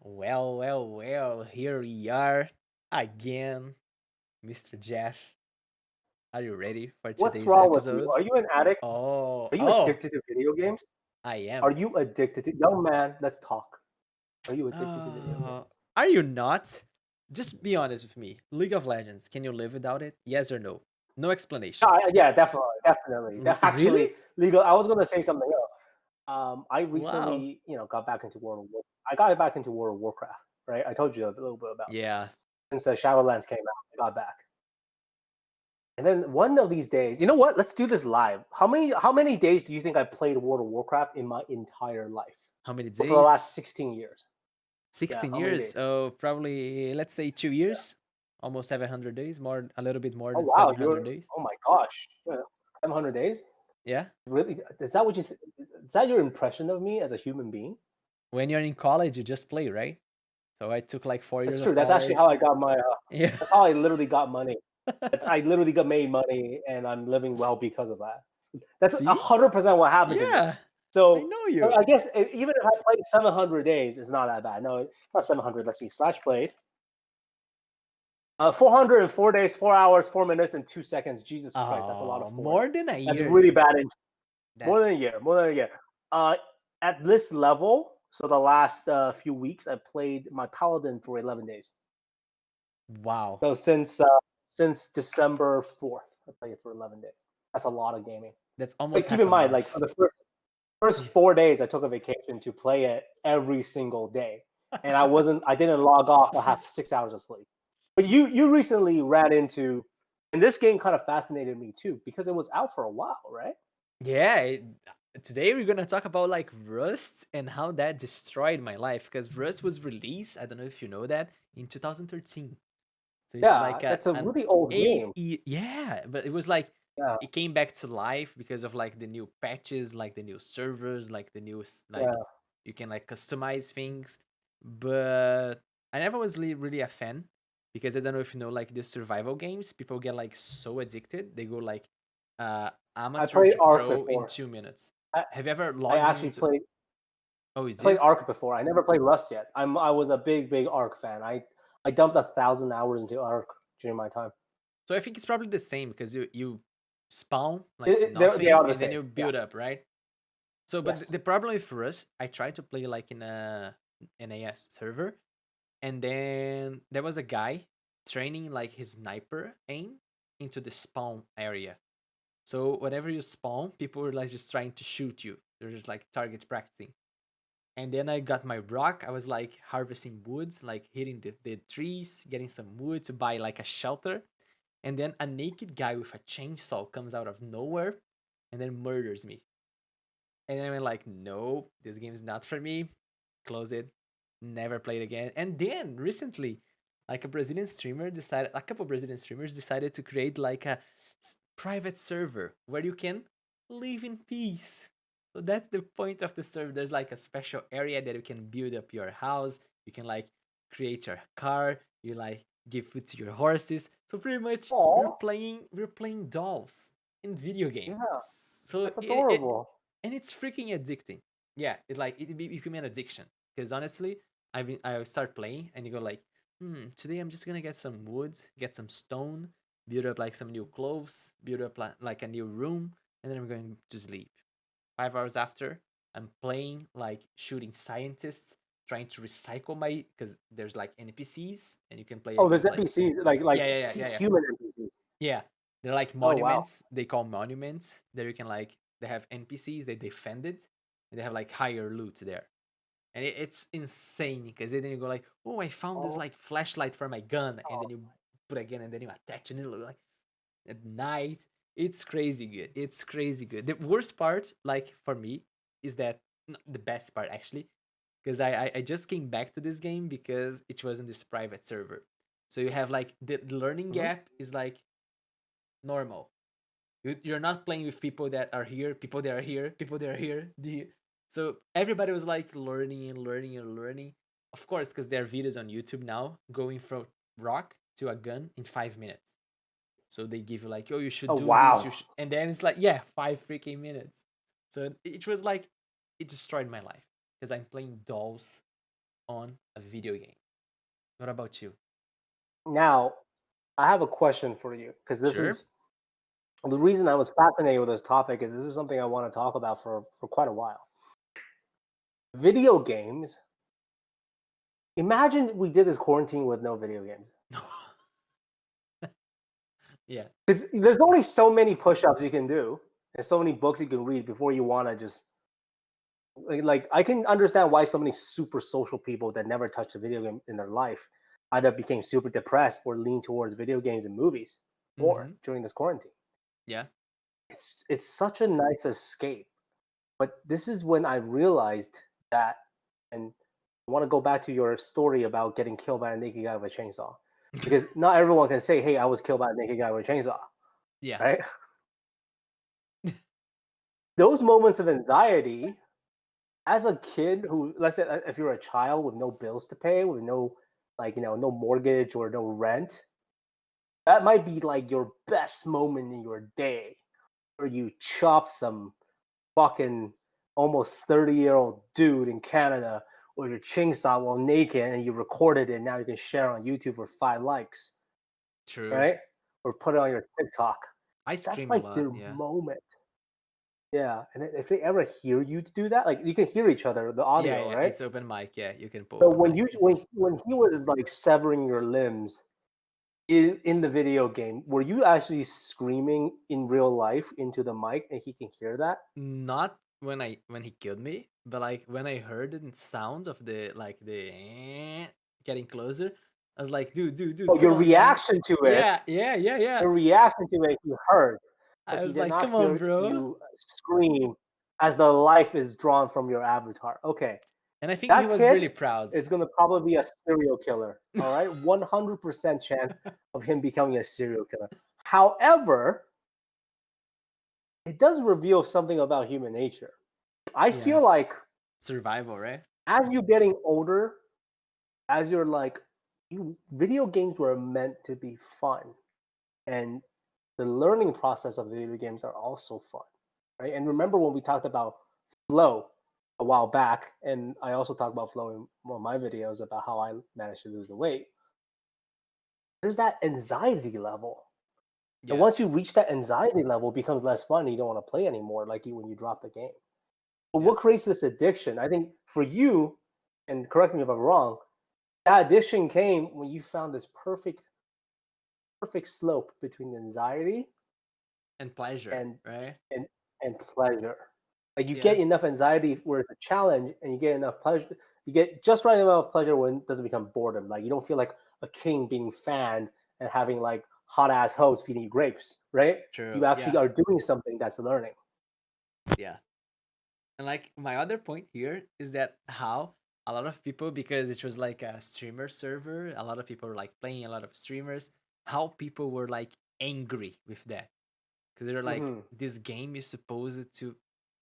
Well, here we are again, Mr. Jeff. Are you ready for What's today's wrong with you? episodes? Are you an addict? Oh, Are you oh, addicted to video games? I Are am. you addicted to young man? Let's talk. Are you addicted to video games? Uh, are you not? Just be honest with me. League of Legends, can you live without it? Yes or no? No explanation. Yeah, definitely. Really? Actually, legal. I was gonna say something else. I Wow. recently, got back into World of War. I got back into World of Warcraft. Right, I told you a little bit about this. Yeah. Since the Shadowlands came out, I got back. And then one of these days, you know what? Let's do this live. How many days do you think I played World of Warcraft in my entire life? How many For the days? last 16 years. Yeah, 16 how many years? days? Oh, probably, let's say two Yeah. years. Almost 700 days. More, a little bit more Oh than wow, 700 days. oh my gosh, 700 days? Yeah. Really? Is that what is that your impression of me as a human being? When you're in college, you just play, right? So I took like 4 years That's of true. That's actually how college. I got my. Yeah. That's how I literally got money. I literally got made money, and I'm living well because of that. That's See? 100% what happened to me. Yeah. I So know you. I guess even if I played 700 days, it's not that bad. No, not 700. Let's see. Slash played 404 days, 4 hours, 4 minutes, and 2 seconds. Jesus Christ, that's a lot of Oh, fours. more than a That's year. really bad. More That's than a year. More than a year. Uh, at this level, so the last few weeks, I played my paladin for 11 days. wow. So since December 4th, I played it for 11 days. That's a lot of gaming. That's But almost keep half in a mind, like month. for the first Yeah. 4 days, I took a vacation to play it every single day, and I didn't log off. I have 6 hours of sleep. But you recently ran into, and this game kind of fascinated me too because it was out for a while, right? Yeah, today we're gonna talk about like Rust and how that destroyed my life because Rust was released. I don't know if you know that in 2013. So it's Yeah, like that's a an really old eight game. year, yeah, but it was like Yeah, it came back to life because of like the new patches, like the new servers, like the new like yeah. you can like customize things. But I never was really a fan because I don't know if you know like the survival games, people get like so addicted, they go like I amateur played to Ark pro in before. 2 minutes. I, Have you ever I logged actually into? played Oh, it I played is. Ark before. I never played Rust yet. I was a big Ark fan. I dumped 1,000 hours into Ark during my time. So I think it's probably the same because you spawn like They nothing are the and then same. you Yeah. build up, right? So, but Yes. the problem with Rust, I tried to play like in a NAS server, and then there was a guy training like his sniper aim into the spawn area. So whatever you spawn, people were like just trying to shoot you. They're just like target practicing. And then I got my rock. I was like harvesting woods, like hitting the trees, getting some wood to buy like a shelter. And then a naked guy with a chainsaw comes out of nowhere and then murders me. And then I'm like, no, this game is not for me. Close it. Never played again. And then recently, like a couple Brazilian streamers decided to create like a private server where you can live in peace. So that's the point of the server. There's like a special area that you can build up your house. You can like create your car. You like give food to your horses. So pretty much Oh, we're playing dolls in video game. yeah. So That's adorable. and it's freaking addicting. Yeah, it became an addiction. Because honestly, I start playing and you go like, today I'm just gonna get some wood, get some stone, build up like some new clothes, build up like a new room, and then I'm going to sleep. 5 hours after, I'm playing like shooting scientists, trying to recycle my because there's like NPCs and you can play Oh, there's against like NPCs like human NPCs. yeah, they're like Oh wow. monuments. They call monuments. There you can like they have NPCs. They defend it, and they have like higher loot there, and it's insane because then you go like, oh, I found this Oh, like flashlight for my gun, and then you put again, and then you attach, and it look like at night. It's crazy good. It's crazy good. The worst part, like for me, is that the best part actually, because I just came back to this game because it was in this private server. So you have like the learning mhm. gap is like normal. You're not playing with people that are here, people that are here, people that are here. So everybody was like learning and learning and learning. Of course, because there are videos on YouTube now going from rock to a gun in 5 minutes. So they give you like, oh, you should Oh do this, you wow. should, and then it's like, yeah, 5 freaking minutes. So it was like it destroyed my life because I'm playing dolls on a video game. What about you? Now, I have a question for you because this Sure. is the reason I was fascinated with this topic is this is something I want to talk about for quite a while. Video games. Imagine we did this quarantine with no video games. Yeah. Because there's only so many push-ups you can do and so many books you can read before you want to just like I can understand why so many super social people that never touched a video game in their life either became super depressed or leaned towards video games and movies more Mm-hmm. during this quarantine. Yeah. It's such a nice escape. But this is when I realized that, and I want to go back to your story about getting killed by a naked guy with a chainsaw. Because not everyone can say, hey, I was killed by a naked guy with a chainsaw, Yeah. right? Those moments of anxiety as a kid who, let's say, if you're a child with no bills to pay, with no, like, no mortgage or no rent, that might be like your best moment in your day where you chop some fucking almost 30-year-old dude in Canada with your chainsaw while naked and you recorded it and now you can share on YouTube for 5 likes, True. right? Or put it on your TikTok. I That's stream a like lot. their Yeah. moment. Yeah. And if they ever hear you do that, like you can hear each other, the Yeah. audio, Yeah. right? It's open mic. Yeah. You can put So open when mic. you when he was like severing your limbs in the video game, were you actually screaming in real life into the mic and he can hear that? Not when he killed me, but like when I heard the sound of the like the getting closer, I was like, dude, Oh, come your on, man. reaction to it, Yeah, yeah, yeah, yeah. the reaction to it, he heard, but I he was did like, not come on, hear bro. you scream as the life is drawn from your avatar. Okay, And I think he that was kid really proud. is going to probably be a serial killer. All right, 100% chance of him becoming a serial killer. However, it does reveal something about human nature. I Yeah, feel like survival, right? as you're getting older, as you're like, video games were meant to be fun, and the learning process of video games are also fun, right? And remember when we talked about flow a while back, and I also talked about flow in one of my videos about how I managed to lose the weight. There's that anxiety level, and Yeah, once you reach that anxiety level, it becomes less fun. You don't want to play anymore, like you when you drop the game. But yeah. what creates this addiction? I think for you, and correct me if I'm wrong, that addiction came when you found this perfect slope between anxiety And pleasure, and right? and and pleasure. Like you Yeah, get enough anxiety where it's a challenge, and you get enough pleasure. You get just right amount of pleasure when it doesn't become boredom. Like you don't feel like a king being fanned and having like hot ass hoes feeding you grapes, right? true. You actually Yeah, are doing something that's learning. yeah. And like my other point here is that how a lot of people, because it was like a streamer server, a lot of people were like playing a lot of streamers, how people were like angry with that. Because they're like, Hmm. this game is supposed to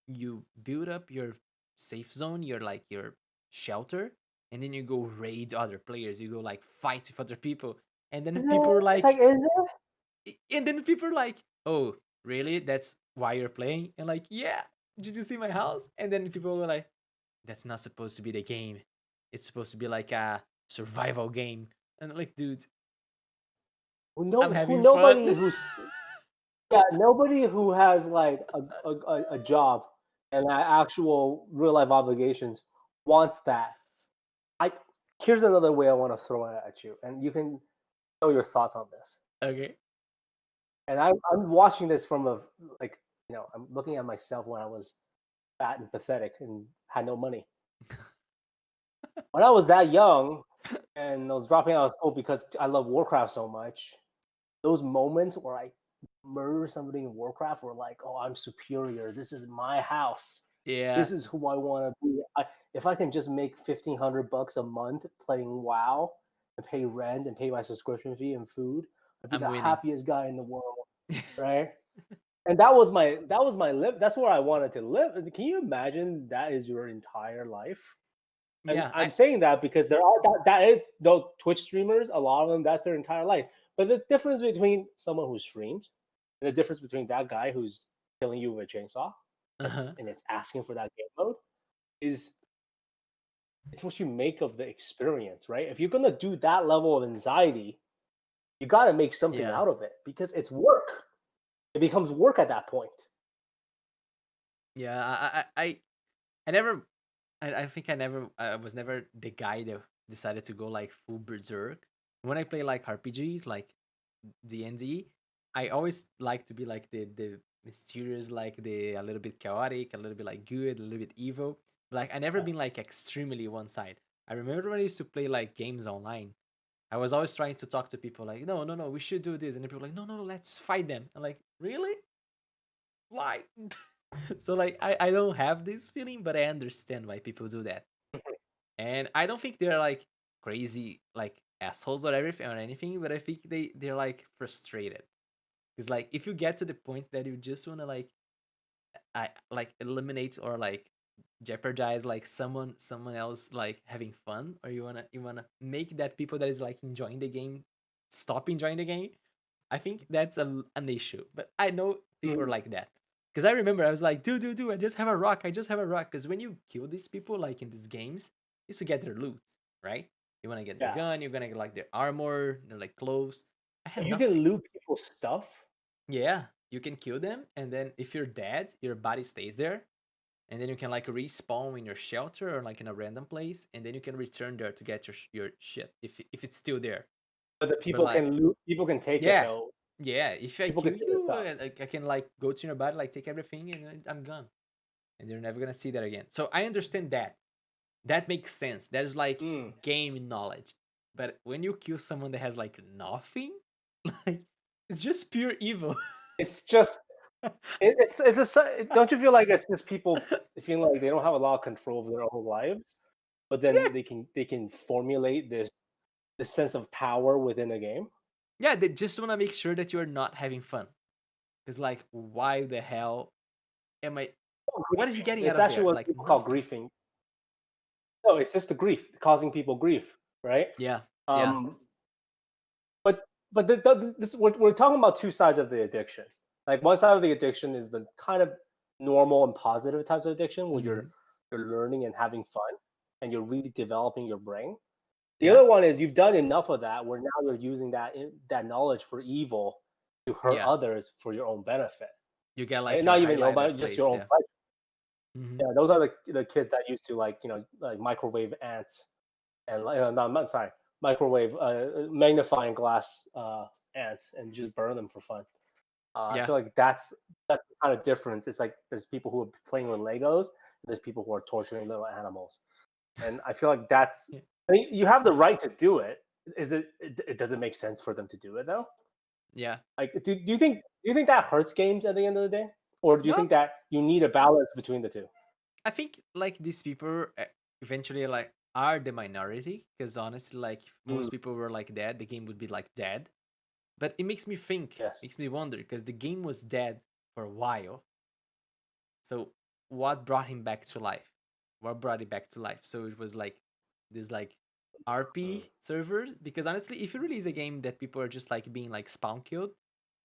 you build up your safe zone, your like your shelter, and then you go raid other players, you go like fight with other people, and then Is people it? are It's like, like, is it? and then people are like, oh, really? That's why you're playing? And like, yeah, did you see my house? And then people were like, that's not supposed to be the game. It's supposed to be like a survival game. And like, dude, I'm Who having fun. nobody who's yeah, nobody who has like a job and actual real life obligations wants that. I Here's another way I want to throw it at you, and you can throw your thoughts on this. Okay. And I'm watching this from a like I'm looking at myself when I was fat and pathetic and had no money. When I was that young and I was dropping out of school because I love Warcraft so much, those moments where I murder somebody in Warcraft were like, oh, I'm superior. This is my house. Yeah, This is who I want to be. If I can just make $1,500 a month playing WoW and pay rent and pay my subscription fee and food, I'd be I'm the winning. happiest guy in the world, right? And that was my live. That's where I wanted to live. Can you imagine that is your entire life? And Yeah, I'm saying that because there are that is those Twitch streamers, a lot of them, that's their entire life. But the difference between someone who streams and the difference between that guy who's killing you with a chainsaw uh-huh. and it's asking for that game mode is it's what you make of the experience, right? If you're gonna do that level of anxiety, you got to make something Yeah. out of it because it's work. It becomes work at that point. Yeah, I never, I think I was never the guy that decided to go like full berserk. When I play like RPGs, like D&D, I always like to be like the mysterious, like the a little bit chaotic, a little bit like good, a little bit evil. Like I never Yeah. been like extremely one side. I remember when I used to play like games online. I was always trying to talk to people like, no, no, no, we should do this, and then people were like, no, no, no, let's fight them. I'm like, really? Why? So like I don't have this feeling, but I understand why people do that. And I don't think they're like crazy like assholes or everything or anything, but I think they're like frustrated. It's like if you get to the point that you just wanna I like eliminate or like jeopardize like someone else like having fun, or you wanna make that people that is like enjoying the game stop enjoying the game. I think that's an issue, but I know people are Mm, like that. Because I remember I was like, do, I just have a rock, I just have a rock. Because when you kill these people, like in these games, you used to get their loot, right? You want to get their yeah. gun, you're gonna get like their armor, their like clothes. I had You can nothing. loot people's stuff. Yeah, you can kill them, and then if you're dead, your body stays there, and then you can like respawn in your shelter or like in a random place, and then you can return there to get your shit if it's still there. But the But people like, can loot. People can take it yeah, though. yeah. If I People can kill take the you, stuff. I can like go to your body, like take everything, and I'm gone, and you're never gonna see that again. So I understand that. That makes sense. That is like Mm. game knowledge. But when you kill someone that has like nothing, like it's just pure evil. It's just don't you feel like it's just people feeling like they don't have a lot of control over their own lives, but Yeah, then they can formulate this sense of power within a game? yeah. They just wanna make sure that you're not having fun. It's like, why the hell am I? What is he Griefing. getting out It's of actually there? what Like people call nothing. griefing. No, it's just the grief, causing people grief, right? Yeah, yeah. Um, but we're talking about two sides of the addiction. Like one side of the addiction is the kind of normal and positive types of addiction where Hmm. you're learning and having fun and you're really developing your brain. The Yeah, other one is you've done enough of that where now you're using that knowledge for evil to hurt yeah. others for your own benefit, You get right? like And your not even your own, highlighter but just your place. own Yeah. pleasure. Hmm. Yeah, those are the kids that used to like microwave ants and no, I'm sorry, microwave magnifying glass ants and just burn them for fun. I Yeah. feel like that's the kind of difference. It's like there's people who are playing with Legos, and there's people who are torturing little animals, and I feel like that's. Yeah. I mean, you have the right to do it. It doesn't make sense for them to do it though? Yeah. Like, do you think that hurts games at the end of the day, or do you No, think that you need a balance between the two? I think like these people eventually like are the minority, because honestly, like if Mm, most people were like that, the game would be like dead. But it makes me think, yes. makes me wonder, because the game was dead for a while. So what brought him back to life? What brought it back to life? So it was like this like Mm. RP servers. Because honestly, if you release a game that people are just like being like spawn killed,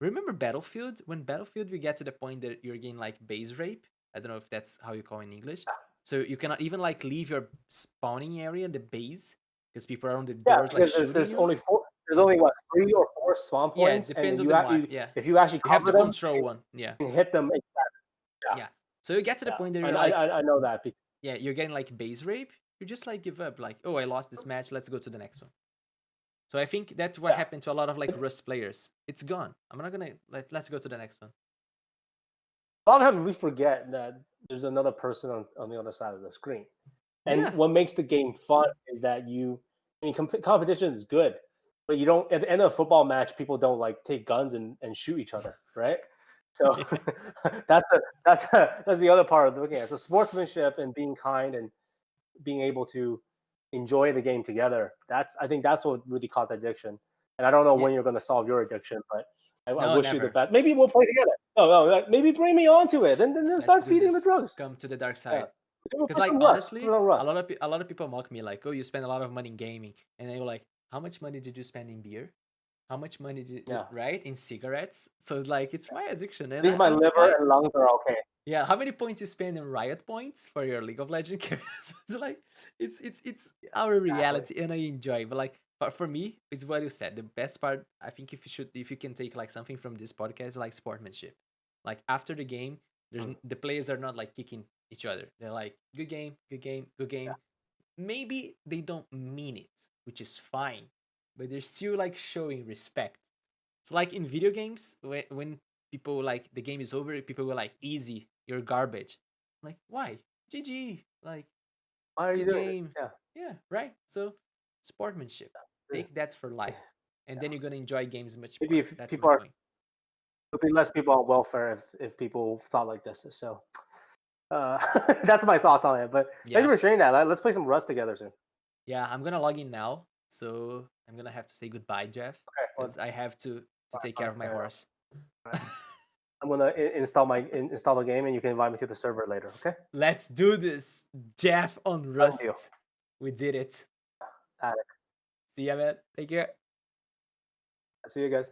remember Battlefield? When Battlefield we get to the point that you're getting like base rape. I don't know if that's how you call it in English. So you cannot even like leave your spawning area, the base, because people are on the Yeah, doors like because there's shooting there's you. only four. There's only what 3 or 4 spawn Yeah, it points, and depends then on the mod. Yeah, if you actually you have to cover them, control one. Yeah, you can hit them. Yeah, yeah. So you get to the yeah. point that I you're I like I I know that. yeah, you're getting like base rape, you just like give up, like, oh, I lost this match, let's go to the next one. So I think that's what Yeah, happened to a lot of like Rust players. It's gone. I'm not gonna let's go to the next one. a lot of times we forget that there's another person on the other side of the screen. And Yeah. what makes the game fun is that I mean, competition is good, but you don't. At the end of a football match, people don't like take guns and shoot each other, right? So Yeah. that's the other part of looking at it. So sportsmanship and being kind and being able to enjoy the game together. I think that's what really caused addiction. And I don't know Yeah. when you're going to solve your addiction, but I No, wish you the never. best. Maybe we'll play together. No, like, maybe bring me onto it. Then Let's start do feeding the this. drugs. Come to the dark Yeah, side. we'll Because play like some Rust. Play honestly, some Rust. a lot of people mock me like, oh, you spend a lot of money in gaming, and they go like, how much money did you spend in beer? How much money did you, Yeah. right, in cigarettes? So like it's my addiction, At and least my I'm liver fine. and lungs are okay. Yeah, how many points you spend in Riot points for your League of Legends characters? It's like it's Yeah, our exactly. reality, and I enjoy. But like, but for me, it's what you said. The best part, I think, if you can take like something from this podcast, like sportsmanship. Like after the game, Mm, the players are not like kicking each other. They're like, good game, good game, good yeah. game. Maybe they don't mean it, which is fine, but they're still like showing respect. So like in video games, when people like the game is over, people go like, easy, you're garbage. Like, why? GG. Like, Why are you good doing this? game. Yeah. Yeah, right. So sportsmanship. Yeah. Take that for life. And then you're gonna enjoy games much Maybe more. if That's my people are, point. there'll be less people on welfare if people thought like this. So that's my thoughts on it. But thank Yeah. you for sharing that. Let's play some Rust together soon. Yeah, I'm gonna log in now. So I'm gonna have to say goodbye, Jeff, Okay, because I have to take care of my fair enough. horse. All right. I'm gonna install the game, and you can invite me to the server later. Okay. Let's do this. Jeff on Done deal. Rust. We did it. All right. See ya, man. Take care. See you guys.